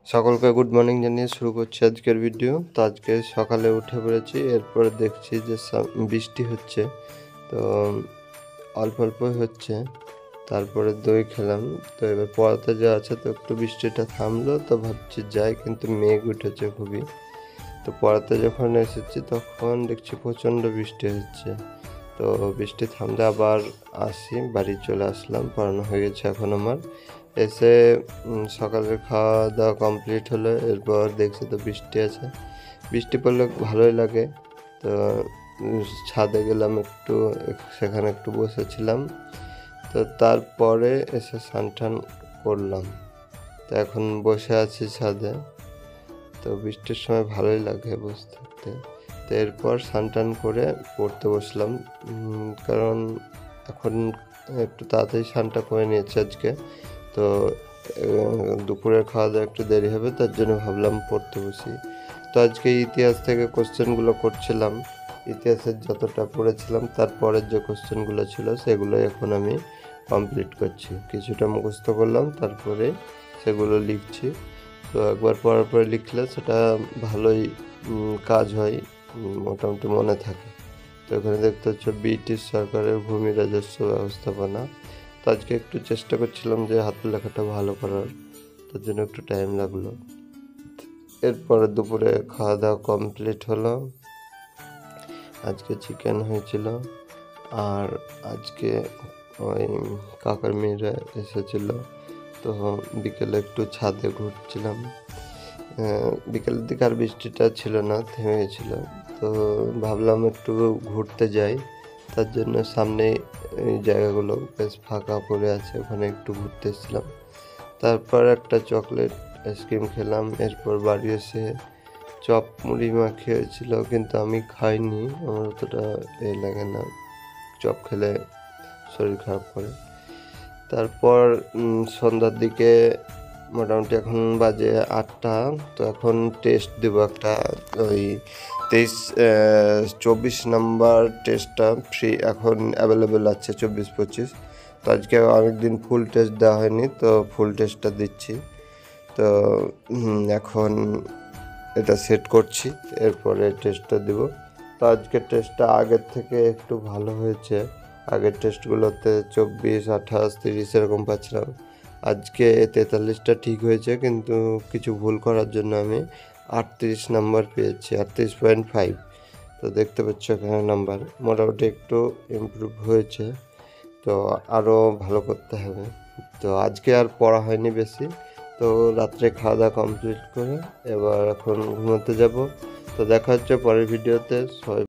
সকলকে good morning জানিয়ে শুরু করছি আজকের ভিডিও। তো আজকে সকালে উঠে পড়েছি, এরপরে দেখছি যে বৃষ্টি হচ্ছে, তো অল্প অল্পই হচ্ছে। তারপরে দই খেলাম। তো এবার পড়াতে যাওয়া আছে, তো একটু বৃষ্টিটা থামলো, তো ভাবছি যাই, কিন্তু মেঘ উঠেছে খুবই। তো পড়াতে যখন এসেছি তখন দেখছি প্রচণ্ড বৃষ্টি হচ্ছে। তো বৃষ্টি থামলে আবার আসি, বাড়ি চলে আসলাম। পড়ানো হয়ে গেছে এখন আমার। এসে সকালের খাওয়া দাওয়া কমপ্লিট হলো, এরপর দেখছি তো বৃষ্টি আছে। বৃষ্টি পড়লে ভালোই লাগে। তো ছাদে গেলাম একটু, সেখানে একটু বসেছিলাম। তো তারপরে এসে স্নান টান করলাম। তো এখন বসে আছি ছাদে। তো বৃষ্টির সময় ভালোই লাগে বসে থাকতে। তো এরপর স্নান টান করে পড়তে বসলাম, কারণ এখন একটু তাড়াতাড়ি স্নানটা করে নিয়েছি আজকে। তো দুপুরের খাওয়া দাওয়া একটু দেরি হবে, তার জন্য ভাবলাম পড়তে বসি। তো আজকে ইতিহাস থেকে কোশ্চেনগুলো করছিলাম। ইতিহাসের যতটা পড়েছিলাম তারপরের যে কোশ্চেনগুলো ছিল সেগুলো এখন আমি কমপ্লিট করছি। কিছুটা মুখস্থ করলাম, তারপরে সেগুলো লিখছি। তো একবার পড়ার পরে লিখলে সেটা ভালোই কাজ হয়, মোটামুটি মনে থাকে। তো এখানে দেখতে হচ্ছে ব্রিটিশ সরকারের ভূমি রাজস্ব ব্যবস্থাপনা। তো আজকে একটু চেষ্টা করছিলাম যে হাতের লেখাটা ভালো করার, তার জন্য একটু টাইম লাগলো। এরপরে দুপুরে খাওয়া দাওয়া কমপ্লিট হলো। আজকে চিকেন হয়েছিল, আর আজকে ওই কাকার মেয়েরা এসেছিল। তো বিকেলে একটু ছাদে ঘুরছিলাম। বিকেলের দিকে আর বৃষ্টিটা ছিল না, থেমে গেছিল। তো ভাবলাম একটু ঘুরতে যাই, তার জন্য সামনে এই জায়গাগুলো বেশ ফাঁকা পড়ে আছে, ওখানে একটু ঘুরতে এসেছিলাম। তারপর একটা চকলেট আইসক্রিম খেলাম। এরপর বাড়ি এসে চপ মুড়ি মাখিয়েছিল, কিন্তু আমি খাইনি, আমার অতটা লাগে না, চপ খেলে শরীর খারাপ করে। তারপর সন্ধ্যার দিকে, মোটামুটি এখন বাজে 8টা, তো এখন টেস্ট দেবো একটা, ওই 24 নাম্বার টেস্টটা ফ্রি এখন অ্যাভেলেবেল আছে, 24-25। তো আজকে অনেকদিন ফুল টেস্ট দেওয়া হয়নি, তো ফুল টেস্টটা দিচ্ছি। তো এখন এটা সেট করছি, এরপরে টেস্টটা দেব। তো আজকের টেস্টটা আগের থেকে একটু ভালো হয়েছে। আগের টেস্টগুলোতে 24, 28, 30 এরকম পাচ্ছিলাম। আজকে 43টা ঠিক হয়েছে, কিন্তু কিছু ভুল করার জন্য আমি 38 নাম্বার পেয়েছি, 38.5। তো দেখতে পাচ্ছ এখানে নাম্বার মোটামুটি একটু ইমপ্রুভ হয়েছে। তো আরও ভালো করতে হবে। তো আজকে আর পড়া হয়নি বেশি। তো রাত্রে খাওয়া দাওয়া কমপ্লিট করে এবার এখন ঘুমোতে যাব। তো দেখা হচ্ছে পরের ভিডিওতে। সবাই